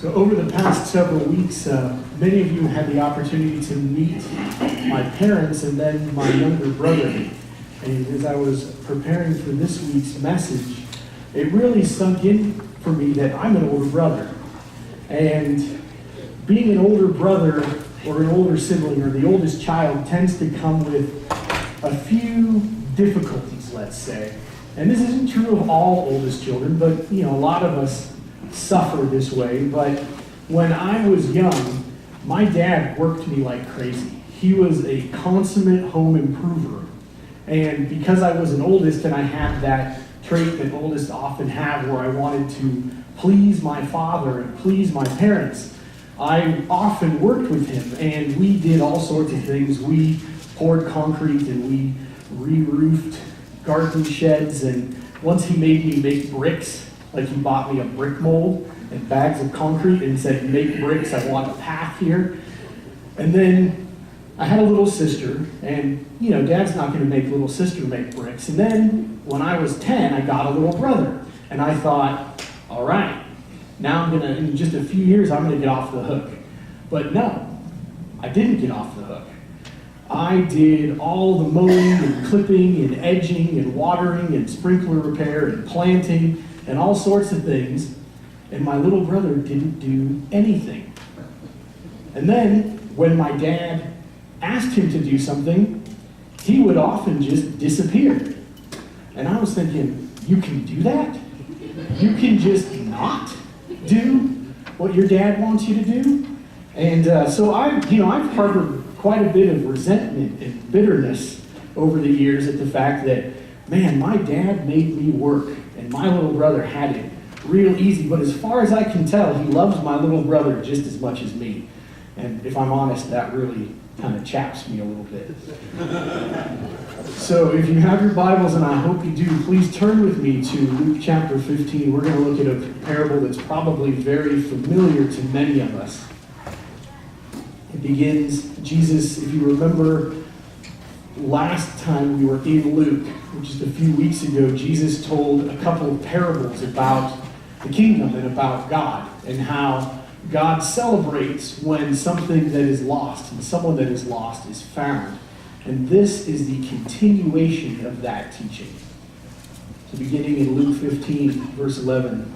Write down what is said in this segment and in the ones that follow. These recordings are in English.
So over the past several weeks, many of you had the opportunity to meet my parents and then my younger brother. And as I was preparing for this week's message, it really sunk in for me that I'm an older brother. And being an older brother or an older sibling or the oldest child tends to come with a few difficulties, let's say. And this isn't true of all oldest children, but a lot of us suffer this way. But when I was young, my dad worked me like crazy. He was a consummate home improver. And because I was an oldest and I had that trait that oldest often have where I wanted to please my father and please my parents, I often worked with him and we did all sorts of things. We poured concrete and we re-roofed garden sheds, and once he made me make bricks. Like he bought me a brick mold and bags of concrete and said, make bricks, I want a path here. And then I had a little sister, and Dad's not going to make little sister make bricks. And then when I was 10, I got a little brother. And I thought, all right, now in just a few years, I'm going to get off the hook. But no, I didn't get off the hook. I did all the mowing and clipping and edging and watering and sprinkler repair and planting and all sorts of things, and my little brother didn't do anything. And then, when my dad asked him to do something, he would often just disappear. And I was thinking, you can do that? You can just not do what your dad wants you to do? And so I've harbored quite a bit of resentment and bitterness over the years at the fact that, man, my dad made me work. And my little brother had it real easy, but as far as I can tell, he loves my little brother just as much as me. And if I'm honest, that really kind of chaps me a little bit. So if you have your Bibles, and I hope you do, please turn with me to Luke chapter 15. We're going to look at a parable that's probably very familiar to many of us. It begins, Jesus, if you remember, last time we were in Luke, just a few weeks ago, Jesus told a couple of parables about the kingdom and about God and how God celebrates when something that is lost and someone that is lost is found. And this is the continuation of that teaching. So beginning in Luke 15, verse 11,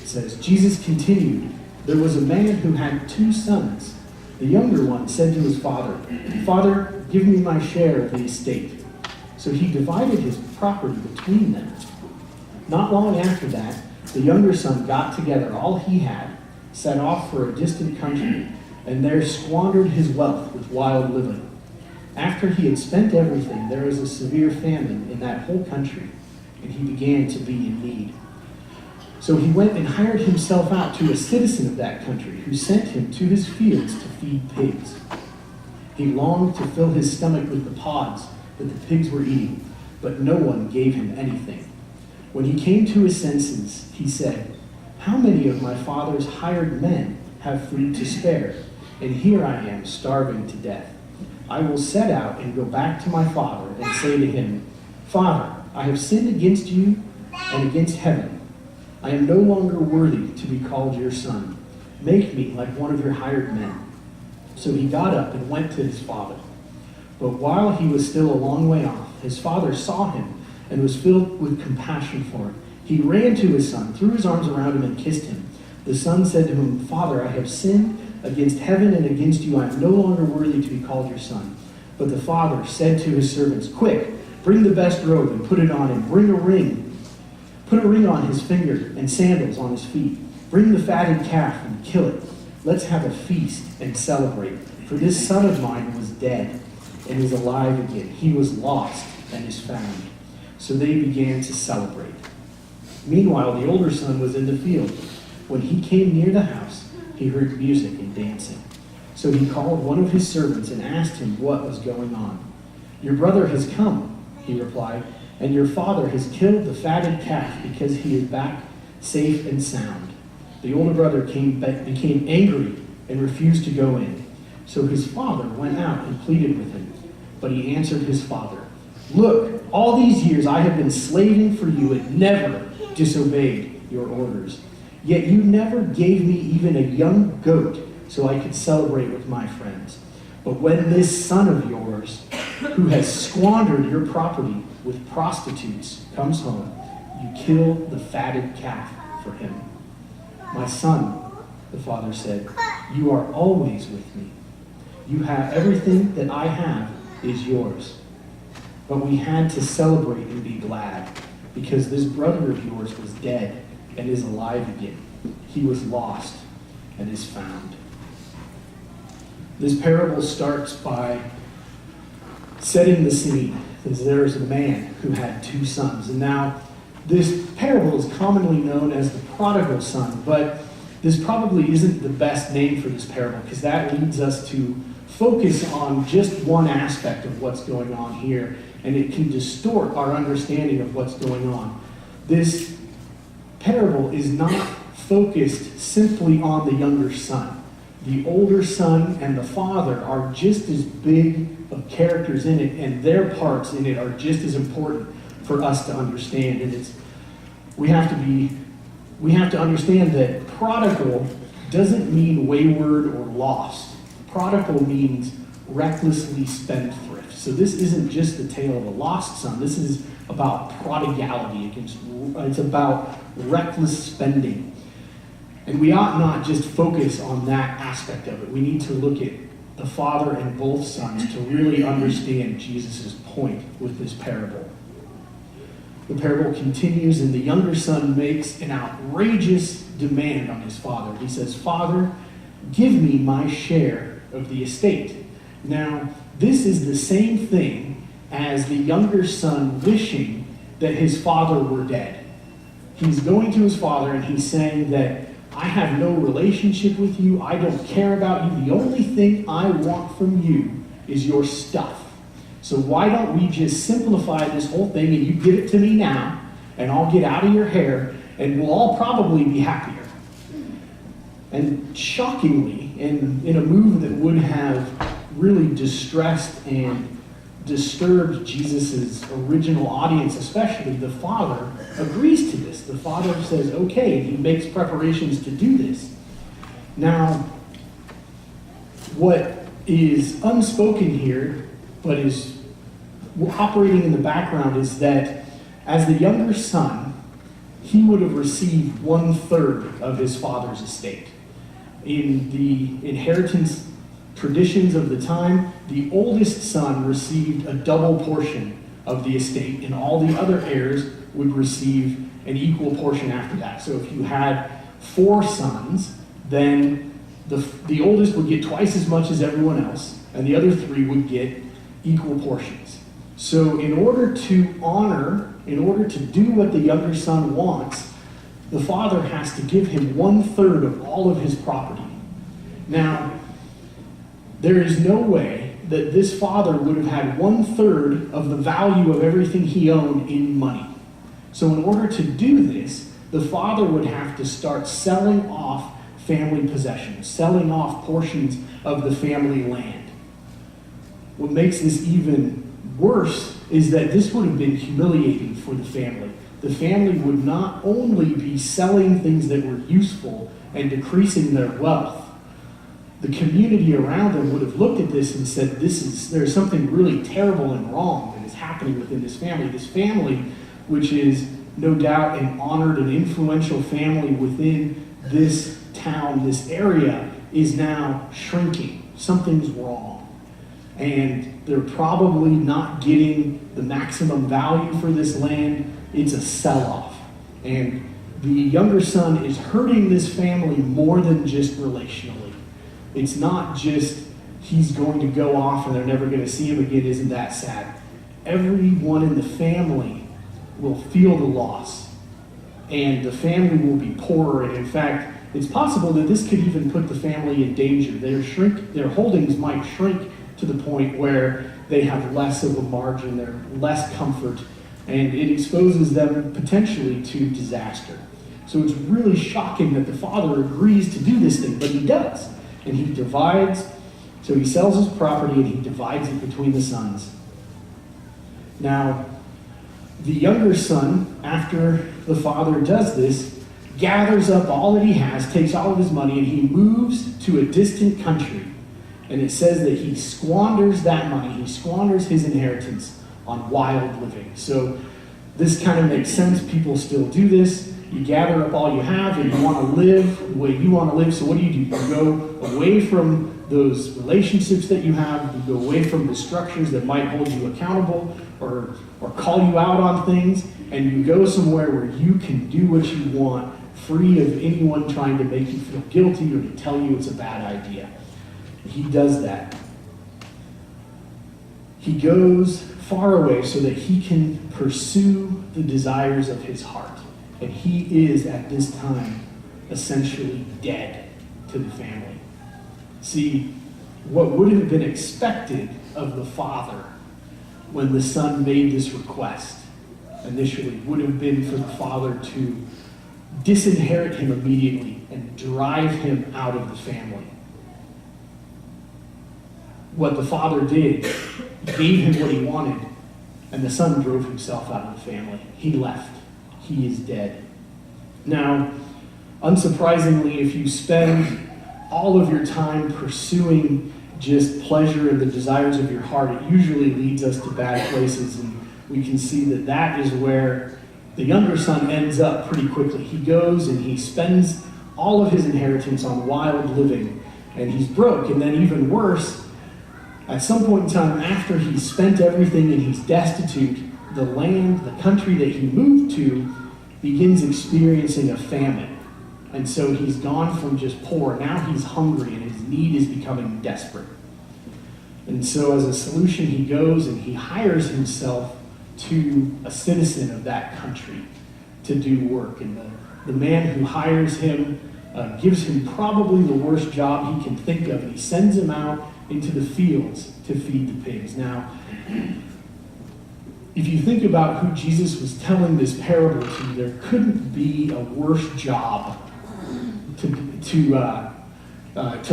it says, Jesus continued, there was a man who had 2 sons. The younger one said to his father, Father, give me my share of the estate. So he divided his property between them. Not long after that, the younger son got together all he had, set off for a distant country, and there squandered his wealth with wild living. After he had spent everything, there was a severe famine in that whole country, and he began to be in need. So he went and hired himself out to a citizen of that country, who sent him to his fields to feed pigs. He longed to fill his stomach with the pods that the pigs were eating, but no one gave him anything. When he came to his senses, he said, how many of my father's hired men have food to spare, and here I am starving to death? I will set out and go back to my father and say to him, Father, I have sinned against you and against heaven. I am no longer worthy to be called your son. Make me like one of your hired men. So he got up and went to his father. But while he was still a long way off, his father saw him and was filled with compassion for him. He ran to his son, threw his arms around him, and kissed him. The son said to him, Father, I have sinned against heaven and against you. I am no longer worthy to be called your son. But the father said to his servants, Quick, bring the best robe and put it on him. Bring a ring. Put a ring on his finger and sandals on his feet. Bring the fatted calf and kill it. Let's have a feast and celebrate. For this son of mine was dead and is alive again. He was lost and is found. So they began to celebrate. Meanwhile, the older son was in the field. When he came near the house, he heard music and dancing. So he called one of his servants and asked him what was going on. Your brother has come, he replied, and your father has killed the fatted calf because he is back safe and sound. The older brother became angry and refused to go in. So his father went out and pleaded with him. But he answered his father, Look, all these years I have been slaving for you and never disobeyed your orders. Yet you never gave me even a young goat so I could celebrate with my friends. But when this son of yours, who has squandered your property with prostitutes, comes home, you kill the fatted calf for him. My son, the father said, you are always with me. You have everything that I have is yours. But we had to celebrate and be glad, because this brother of yours was dead and is alive again. He was lost and is found. This parable starts by setting the scene. There is a man who had two sons. And now, this parable is commonly known as the prodigal son, but this probably isn't the best name for this parable, because that leads us to focus on just one aspect of what's going on here, and it can distort our understanding of what's going on. This parable is not focused simply on the younger son. The older son and the father are just as big of characters in it, and their parts in it are just as important for us to understand. And we have to understand that prodigal doesn't mean wayward or lost. Prodigal means recklessly spendthrift. So this isn't just the tale of a lost son. This is about prodigality. It's about reckless spending. And we ought not just focus on that aspect of it. We need to look at the father and both sons to really understand Jesus' point with this parable. The parable continues, and the younger son makes an outrageous demand on his father. He says, Father, give me my share of the estate. Now, this is the same thing as the younger son wishing that his father were dead. He's going to his father and he's saying that I have no relationship with you. I don't care about you. The only thing I want from you is your stuff. So why don't we just simplify this whole thing and you give it to me now, and I'll get out of your hair, and we'll all probably be happier. And shockingly, in a move that would have really distressed and disturbed Jesus' original audience, especially, the father agrees to this. The father says, okay, and he makes preparations to do this. Now, what is unspoken here, but is operating in the background, is that as the younger son, he would have received 1/3 of his father's estate. In the inheritance traditions of the time, the oldest son received a double portion of the estate, and all the other heirs would receive an equal portion after that. So if you had 4 sons, then the oldest would get twice as much as everyone else, and the other 3 would get equal portions. So in order to do what the younger son wants, the father has to give him 1/3 of all of his property. Now, there is no way that this father would have had 1/3 of the value of everything he owned in money. So in order to do this, the father would have to start selling off family possessions, selling off portions of the family land. What makes this even worse is that this would have been humiliating for the family. The family would not only be selling things that were useful and decreasing their wealth, the community around them would have looked at this and said, there's something really terrible and wrong that is happening within this family. This family, which is no doubt an honored and influential family within this town, this area, is now shrinking. Something's wrong. And they're probably not getting the maximum value for this land. It's a sell-off. And the younger son is hurting this family more than just relationally. It's not just he's going to go off and they're never going to see him again. Isn't that sad? Everyone in the family will feel the loss, and the family will be poorer. And in fact, it's possible that this could even put the family in danger. Their holdings might shrink to the point where they have less of a margin, they're less comfort, and it exposes them potentially to disaster. So it's really shocking that the father agrees to do this thing, but he does. And he divides, so he sells his property and he divides it between the sons. Now, the younger son, after the father does this, gathers up all that he has, takes all of his money, and he moves to a distant country. And it says that he squanders that money, he squanders his inheritance on wild living. So this kind of makes sense. People still do this. You gather up all you have and you want to live the way you want to live. So what do? You go away from those relationships that you have. You go away from the structures that might hold you accountable or call you out on things. And you go somewhere where you can do what you want, free of anyone trying to make you feel guilty or to tell you it's a bad idea. He does that. He goes far away so that he can pursue the desires of his heart. And he is, at this time, essentially dead to the family. See, what would have been expected of the father when the son made this request initially would have been for the father to disinherit him immediately and drive him out of the family. What the father did, gave him what he wanted, and the son drove himself out of the family. He left. He is dead. Now, unsurprisingly, if you spend all of your time pursuing just pleasure and the desires of your heart, it usually leads us to bad places, and we can see that that is where the younger son ends up pretty quickly. He goes and he spends all of his inheritance on wild living, and he's broke. And then even worse, at some point in time after he's spent everything and he's destitute, the land, the country that he moved to, begins experiencing a famine. And so he's gone from just poor, now he's hungry and his need is becoming desperate. And so as a solution, he goes and he hires himself to a citizen of that country to do work. And the man who hires him gives him probably the worst job he can think of, and he sends him out into the fields to feed the pigs. Now, if you think about who Jesus was telling this parable to, there couldn't be a worse job to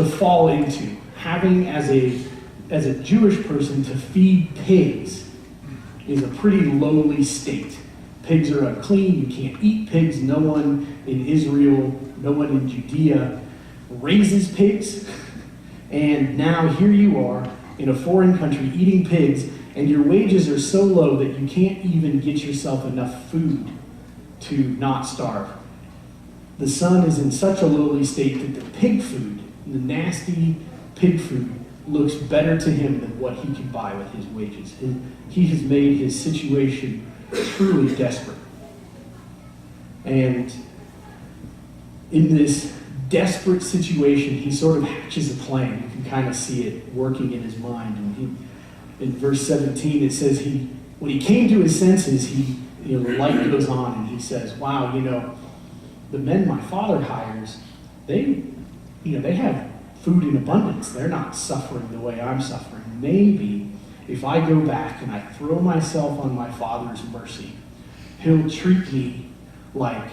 fall into. Having as a Jewish person to feed pigs is a pretty lowly state. Pigs are unclean. You can't eat pigs. No one in Israel, no one in Judea raises pigs. And now here you are in a foreign country eating pigs, and your wages are so low that you can't even get yourself enough food to not starve. The son is in such a lowly state that the pig food, the nasty pig food, looks better to him than what he can buy with his wages. He has made his situation truly desperate. And in this desperate situation, he sort of hatches a plan. You can kind of see it working in his mind. And in verse 17, it says when he came to his senses, the light goes on, and he says, "Wow, the men my father hires, they have food in abundance. They're not suffering the way I'm suffering. Maybe if I go back and I throw myself on my father's mercy, he'll treat me like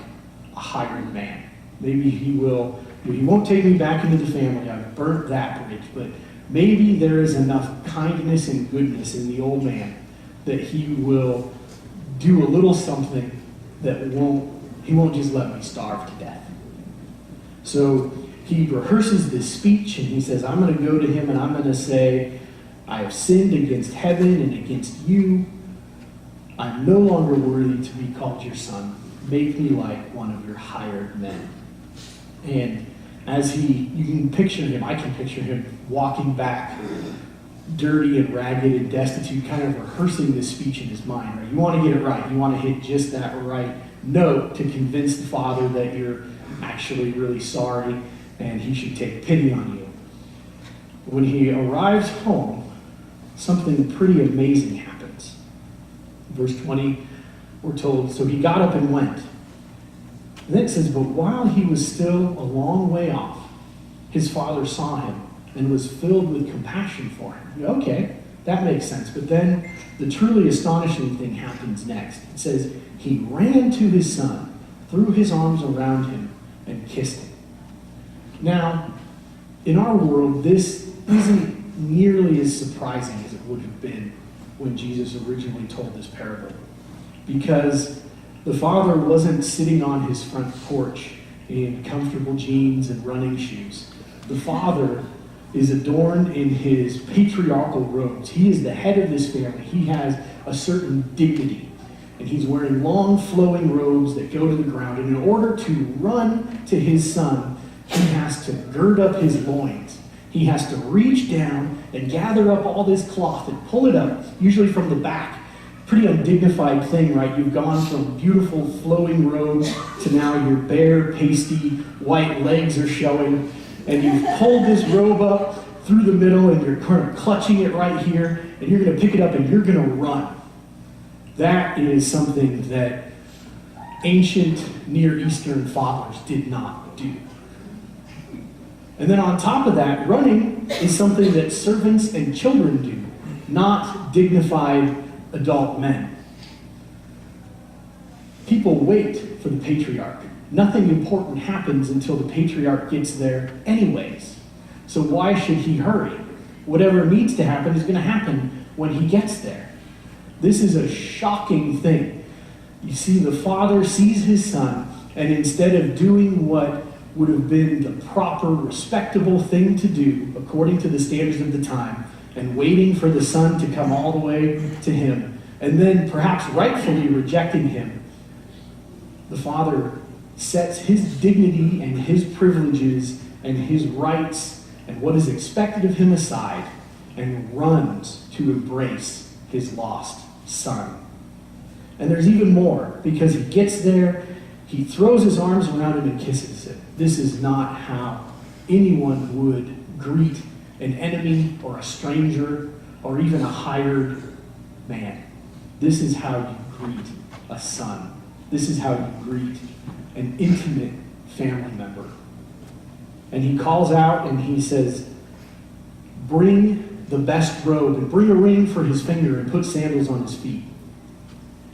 a hired man. Maybe he won't take me back into the family. I've burnt that bridge, but maybe there is enough kindness and goodness in the old man that he will do a little something that he won't just let me starve to death." So he rehearses this speech, and he says, "I'm going to go to him and I'm going to say, I have sinned against heaven and against you. I'm no longer worthy to be called your son. Make me like one of your hired men." And as you can picture him, I can picture him walking back, dirty and ragged and destitute, kind of rehearsing this speech in his mind. Right? You want to get it right. You want to hit just that right note to convince the father that you're actually really sorry and he should take pity on you. When he arrives home, something pretty amazing happens. Verse 20, we're told, "So he got up and went." And then it says, "But while he was still a long way off, his father saw him and was filled with compassion for him." Okay, that makes sense. But then the truly astonishing thing happens next. It says, "He ran to his son, threw his arms around him, and kissed him." Now, in our world, this isn't nearly as surprising as it would have been when Jesus originally told this parable, because the father wasn't sitting on his front porch in comfortable jeans and running shoes. The father is adorned in his patriarchal robes. He is the head of this family. He has a certain dignity. And he's wearing long flowing robes that go to the ground. And in order to run to his son, he has to gird up his loins. He has to reach down and gather up all this cloth and pull it up, usually from the back. Pretty undignified thing, right? You've gone from beautiful flowing robes to now your bare, pasty, white legs are showing. And you've pulled this robe up through the middle and you're kind of clutching it right here. And you're going to pick it up and you're going to run. That is something that ancient Near Eastern fathers did not do. And then on top of that, running is something that servants and children do, not dignified adult men. People wait for the patriarch. Nothing important happens until the patriarch gets there anyways. So why should he hurry? Whatever needs to happen is going to happen when he gets there. This is a shocking thing. You see, the father sees his son, and instead of doing what would have been the proper, respectable thing to do, according to the standards of the time, and waiting for the son to come all the way to him, and then perhaps rightfully rejecting him, the father sets his dignity and his privileges and his rights and what is expected of him aside and runs to embrace his lost son. And there's even more, because he gets there, he throws his arms around him and kisses him. This is not how anyone would greet an enemy or a stranger or even a hired man. This is how you greet a son. This is how you greet an intimate family member. And he calls out and he says, bring the best robe and bring a ring for his finger and put sandals on his feet.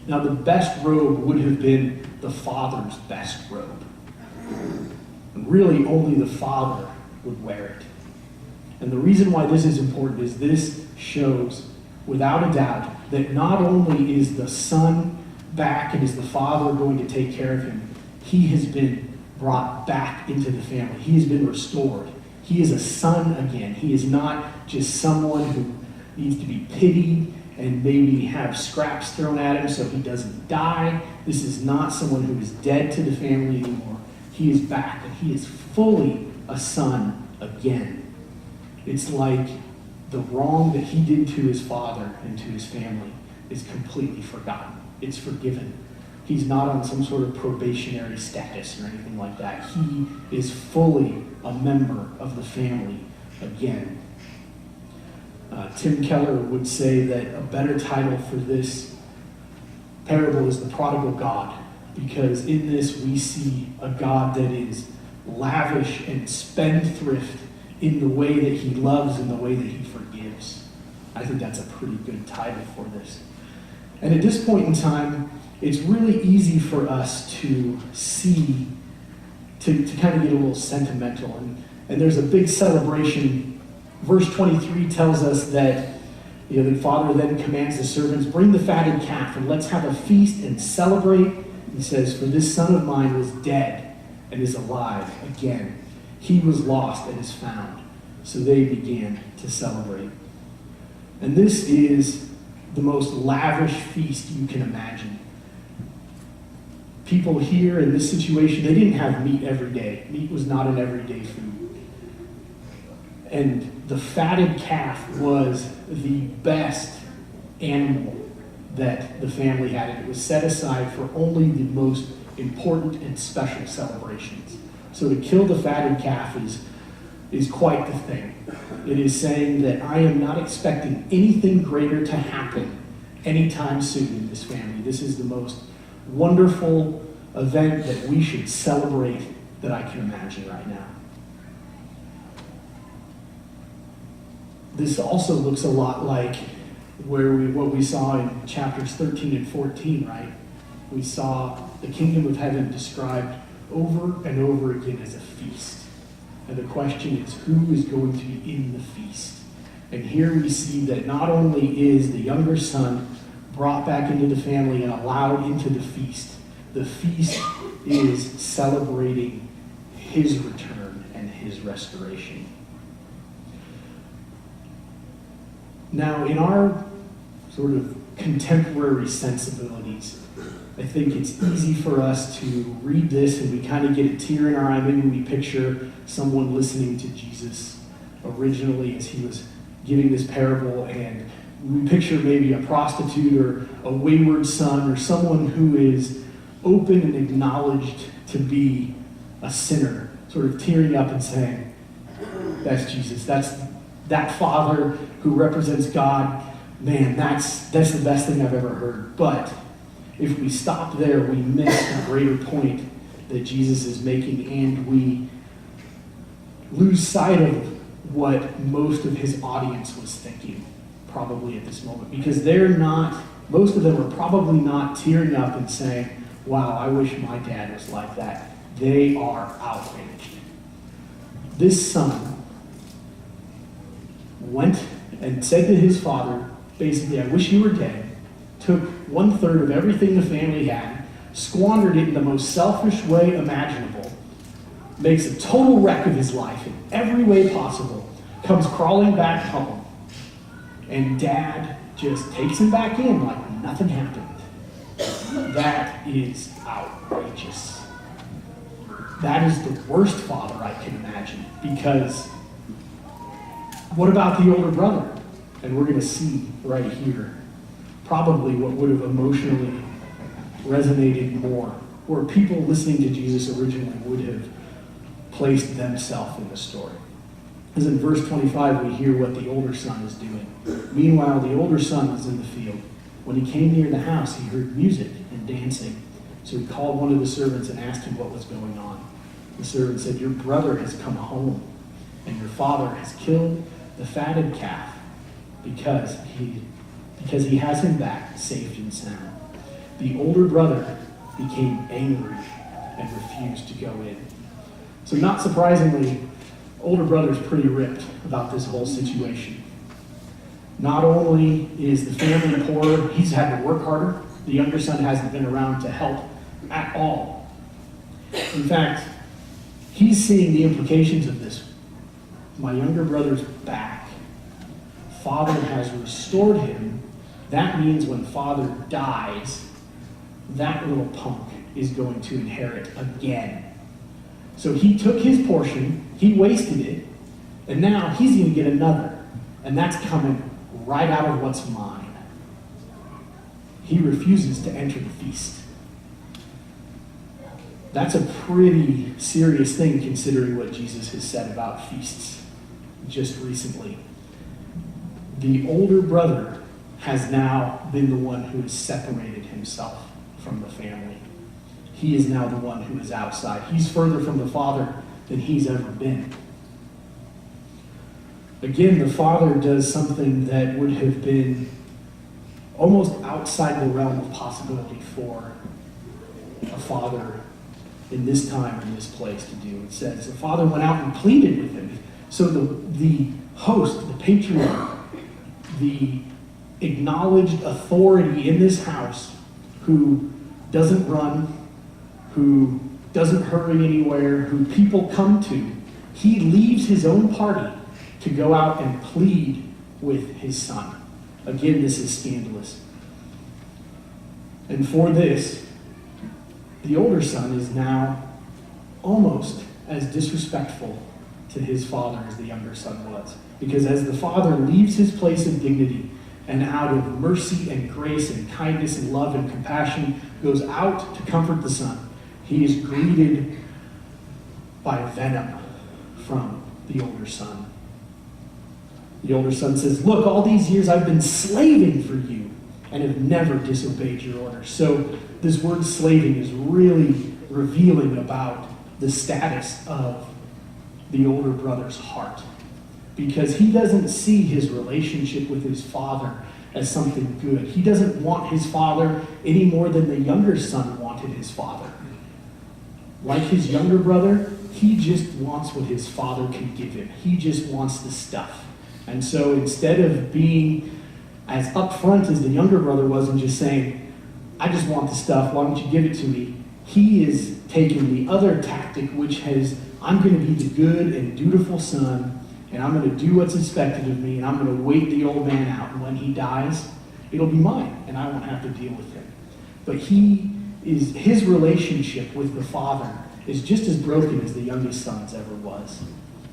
Now the best robe would have been the father's best robe. And really only the father would wear it. And the reason why this is important is this shows without a doubt that not only is the son back and is the father going to take care of him, he has been brought back into the family. He has been restored. He is a son again. He is not just someone who needs to be pitied and maybe have scraps thrown at him so he doesn't die. This is not someone who is dead to the family anymore. He is back and he is fully a son again. It's like the wrong that he did to his father and to his family is completely forgotten. It's forgiven. He's not on some sort of probationary status or anything like that. He is fully a member of the family again. Tim Keller would say that a better title for this parable is The Prodigal God, because in this we see a God that is lavish and spendthrift in the way that he loves and the way that he forgives. I think that's a pretty good title for this. And at this point in time, it's really easy for us to see, to kind of get a little sentimental. And there's a big celebration. Verse 23 tells us that the father then commands the servants, bring the fatted calf and let's have a feast and celebrate. He says, for this son of mine was dead and is alive again. He was lost and is found. So they began to celebrate. And this is the most lavish feast you can imagine. People here in this situation, they didn't have meat every day. Meat was not an everyday food. And the fatted calf was the best animal that the family had. And it was set aside for only the most important and special celebrations. So to kill the fatted calf is quite the thing. It is saying that I am not expecting anything greater to happen anytime soon in this family. This is the most wonderful event that we should celebrate that I can imagine right now. This also looks a lot like what we saw in chapters 13 and 14, right? We saw the kingdom of heaven described over and over again as a feast. And the question is, who is going to be in the feast? And here we see that not only is the younger son brought back into the family and allowed into the feast is celebrating his return and his restoration. Now, in our sort of contemporary sensibilities, I think it's easy for us to read this and we kind of get a tear in our eye. Maybe we picture someone listening to Jesus originally as he was giving this parable, and we picture maybe a prostitute or a wayward son or someone who is open and acknowledged to be a sinner, sort of tearing up and saying, that's Jesus. That's that father who represents God. Man, that's the best thing I've ever heard. But if we stop there, we miss the greater point that Jesus is making, and we lose sight of what most of his audience was thinking probably at this moment, because most of them are probably not tearing up and saying, wow, I wish my dad was like that. They are outraged. This son went and said to his father, basically, I wish you were dead, took 1/3 of everything the family had, squandered it in the most selfish way imaginable, makes a total wreck of his life in every way possible, comes crawling back home, and dad just takes him back in like nothing happened. That is outrageous. That is the worst father I can imagine, because what about the older brother? And we're going to see right here probably what would have emotionally resonated more, or people listening to Jesus originally would have placed themselves in the story. Because in verse 25, we hear what the older son is doing. Meanwhile, the older son was in the field. When he came near the house, he heard music and dancing. So he called one of the servants and asked him what was going on. The servant said, your brother has come home, and your father has killed the fatted calf because he has him back safe and sound. The older brother became angry and refused to go in. So not surprisingly, older brother's pretty ripped about this whole situation. Not only is the family poorer, he's had to work harder. The younger son hasn't been around to help at all. In fact, he's seeing the implications of this. My younger brother's back. Father has restored him. That means when father dies, that little punk is going to inherit again. So he took his portion, he wasted it, and now he's going to get another. And that's coming right out of what's mine. He refuses to enter the feast. That's a pretty serious thing considering what Jesus has said about feasts just recently. The older brother has now been the one who has separated himself from the family. He is now the one who is outside. He's further from the father than he's ever been. Again, the father does something that would have been almost outside the realm of possibility for a father in this time, in this place to do. It says, the father went out and pleaded with him. So the host, the patriarch, the acknowledged authority in this house, who doesn't run, who doesn't hurry anywhere, who people come to, he leaves his own party to go out and plead with his son. Again, this is scandalous. And for this, the older son is now almost as disrespectful to his father as the younger son was. Because as the father leaves his place of dignity and out of mercy and grace and kindness and love and compassion goes out to comfort the son, he is greeted by venom from the older son. The older son says, look, all these years I've been slaving for you and have never disobeyed your orders. So this word slaving is really revealing about the status of the older brother's heart. Because he doesn't see his relationship with his father as something good. He doesn't want his father any more than the younger son wanted his father. Like his younger brother, he just wants what his father can give him. He just wants the stuff. And so instead of being as upfront as the younger brother was and just saying, I just want the stuff, why don't you give it to me? He is taken the other tactic, which has, I'm going to be the good and dutiful son, and I'm going to do what's expected of me, and I'm going to wait the old man out, and when he dies, it'll be mine, and I won't have to deal with him. But his relationship with the father is just as broken as the youngest son's ever was.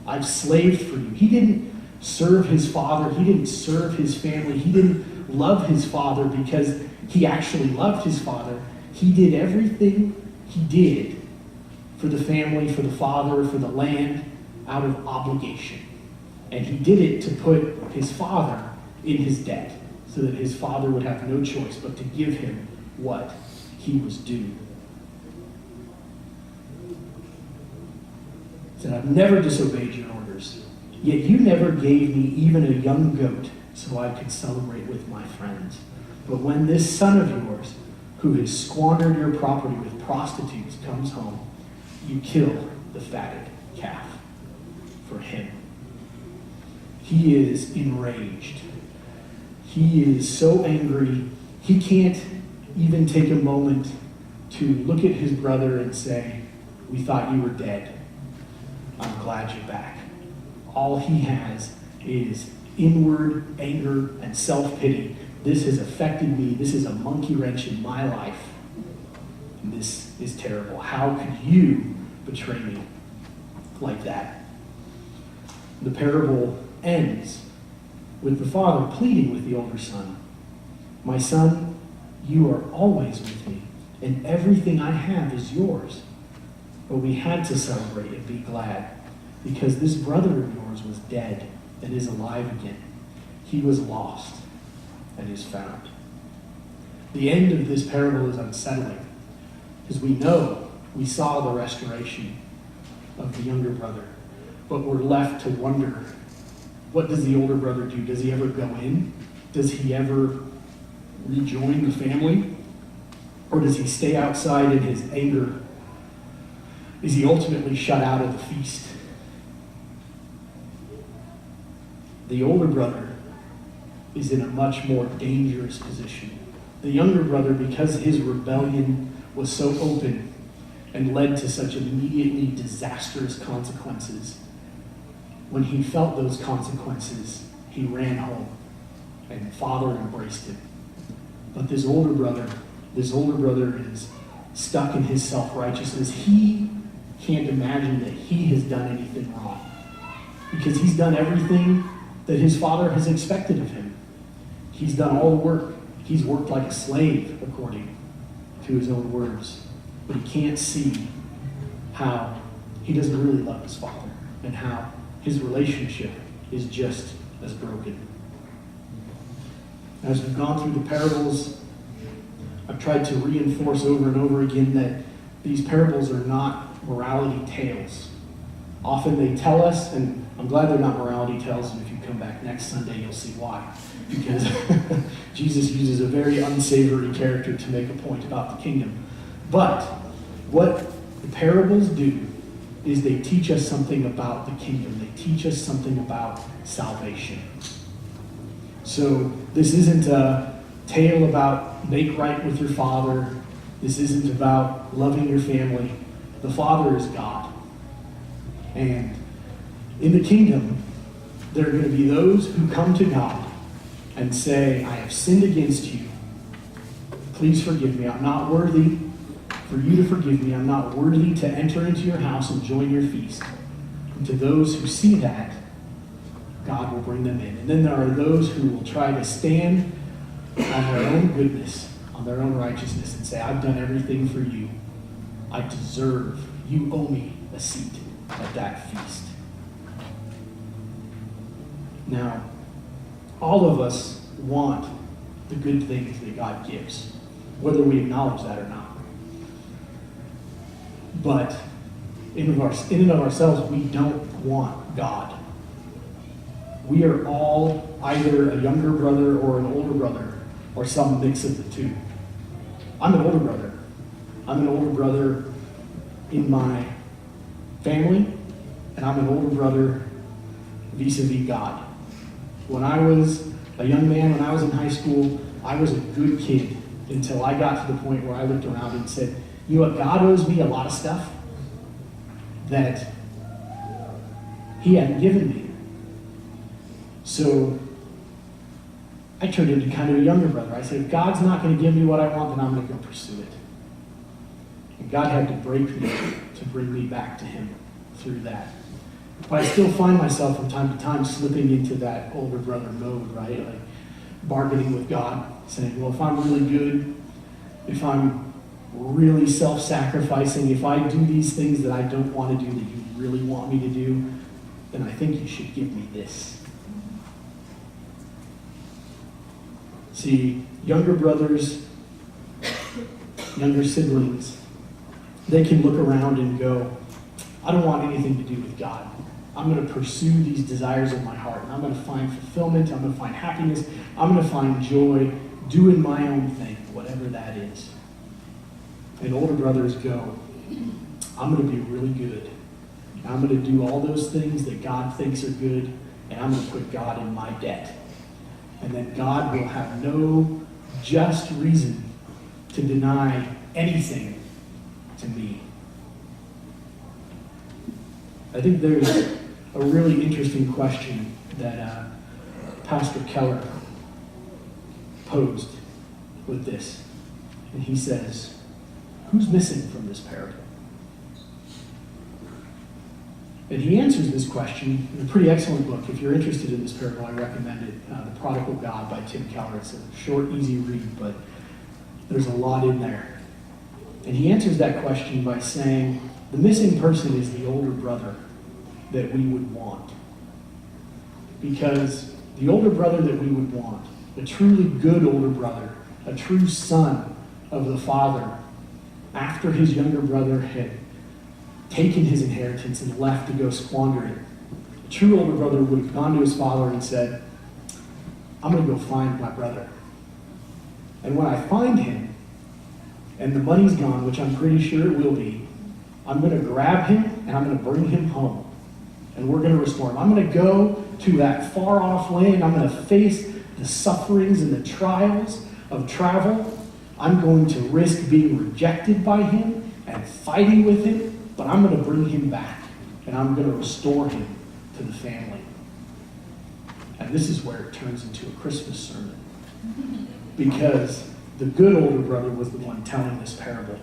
I've slaved for you. He didn't serve his father. He didn't serve his family. He didn't love his father because he actually loved his father. He did everything he did for the family, for the father, for the land, out of obligation. And he did it to put his father in his debt so that his father would have no choice but to give him what he was due. He said, I've never disobeyed your orders, yet you never gave me even a young goat so I could celebrate with my friends. But when this son of yours, who has squandered your property with prostitutes, comes home, you kill the fatted calf for him. He is enraged. He is so angry, he can't even take a moment to look at his brother and say, we thought you were dead. I'm glad you're back. All he has is inward anger and self-pity. This has affected me. This is a monkey wrench in my life. And this is terrible. How could you betray me like that? The parable ends with the father pleading with the older son. My son, you are always with me, and everything I have is yours. But we had to celebrate and be glad, because this brother of yours was dead and is alive again. He was lost and is found. The end of this parable is unsettling, because we saw the restoration of the younger brother, but we're left to wonder, what does the older brother do? Does he ever go in? Does he ever rejoin the family? Or does he stay outside in his anger? Is he ultimately shut out of the feast? The older brother is in a much more dangerous position. The younger brother, because his rebellion was so open and led to such immediately disastrous consequences, when he felt those consequences, he ran home and father embraced him. But this older brother is stuck in his self-righteousness. He can't imagine that he has done anything wrong, because he's done everything that his father has expected of him. He's done all the work. He's worked like a slave, according to his own words. But he can't see how he doesn't really love his father, and how his relationship is just as broken. As we've gone through the parables, I've tried to reinforce over and over again that these parables are not morality tales. Often they tell us, and I'm glad they're not morality tales, and if you come back next Sunday, you'll see why. Because Jesus uses a very unsavory character to make a point about the kingdom. But what the parables do is they teach us something about the kingdom. They teach us something about salvation. So this isn't a tale about make right with your father. This isn't about loving your family. The Father is God. And in the kingdom, there are going to be those who come to God and say, I have sinned against you. Please forgive me. I'm not worthy for you to forgive me. I'm not worthy to enter into your house and join your feast. And to those who see that, God will bring them in. And then there are those who will try to stand on their own goodness, on their own righteousness, and say, I've done everything for you. I deserve, you owe me a seat at that feast. Now, all of us want the good things that God gives, whether we acknowledge that or not. But in and of ourselves, we don't want God. We are all either a younger brother or an older brother, or some mix of the two. I'm an older brother. I'm an older brother in my family, and I'm an older brother vis-a-vis God. When I was a young man, when I was in high school, I was a good kid until I got to the point where I looked around and said, You know what? God owes me a lot of stuff that he hadn't given me. So I turned into kind of a younger brother. I said, if God's not going to give me what I want, then I'm going to go pursue it. And God had to break me to bring me back to him through that. But I still find myself from time to time slipping into that older brother mode, right? Like bargaining with God, saying, well, if I'm really good, if I'm really self-sacrificing, if I do these things that I don't want to do that you really want me to do, then I think you should give me this. See, younger brothers, younger siblings, they can look around and go, I don't want anything to do with God. I'm going to pursue these desires of my heart, and I'm going to find fulfillment, I'm going to find happiness, I'm going to find joy doing my own thing, whatever that is. And older brothers go, I'm going to be really good. I'm going to do all those things that God thinks are good, and I'm going to put God in my debt. And then God will have no just reason to deny anything to me. I think there's a really interesting question that Pastor Keller posed with this. And he says, who's missing from this parable? And he answers this question in a pretty excellent book. If you're interested in this parable, I recommend it, The Prodigal God by Tim Keller. It's a short, easy read, but there's a lot in there. And he answers that question by saying, the missing person is the older brother that we would want. Because the older brother that we would want, a truly good older brother, a true son of the Father, after his younger brother had taken his inheritance and left to go squander it, a true older brother would have gone to his father and said, I'm going to go find my brother. And when I find him, and the money's gone, which I'm pretty sure it will be, I'm going to grab him and I'm going to bring him home. And we're going to restore him. I'm going to go to that far off land. I'm going to face the sufferings and the trials of travel. I'm going to risk being rejected by him and fighting with him, but I'm going to bring him back and I'm going to restore him to the family. And this is where it turns into a Christmas sermon. Because the good older brother was the one telling this parable.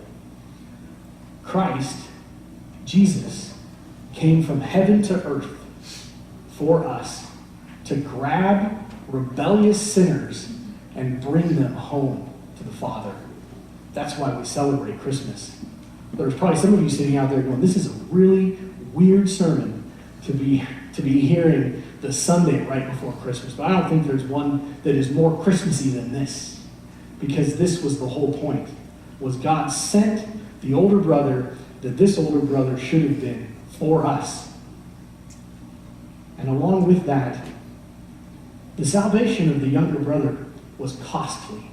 Christ, Jesus, came from heaven to earth for us to grab rebellious sinners and bring them home to the Father. That's why we celebrate Christmas. There's probably some of you sitting out there going, this is a really weird sermon to be hearing the Sunday right before Christmas. But I don't think there's one that is more Christmassy than this. Because this was the whole point. Was God sent the older brother that this older brother should have been for us. And along with that, the salvation of the younger brother was costly.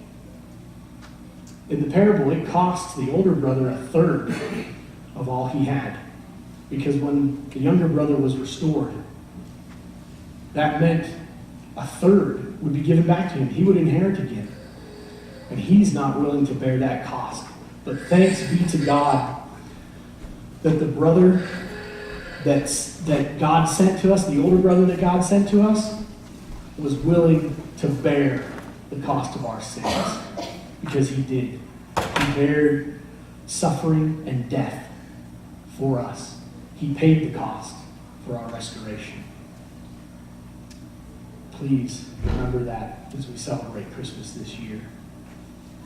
In the parable, it costs the older brother a third of all he had. Because when the younger brother was restored, that meant a third would be given back to him. He would inherit again. And he's not willing to bear that cost. But thanks be to God that the brother that God sent to us, the older brother that God sent to us, was willing to bear the cost of our sins. Because he did. He bared suffering and death for us. He paid the cost for our restoration. Please remember that as we celebrate Christmas this year.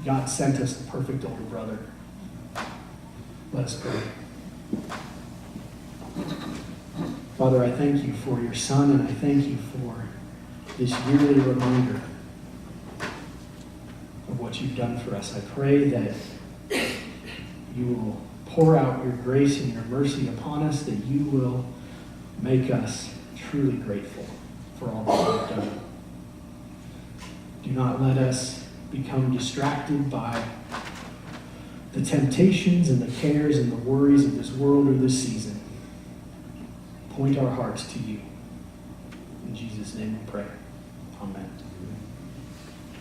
God sent us the perfect older brother. Let us pray. Father, I thank you for your Son, and I thank you for this yearly reminder of what you've done for us. I pray that you will pour out your grace and your mercy upon us, that you will make us truly grateful for all that you've done. Do not let us become distracted by the temptations and the cares and the worries of this world or this season. Point our hearts to you. In Jesus' name we pray. Amen.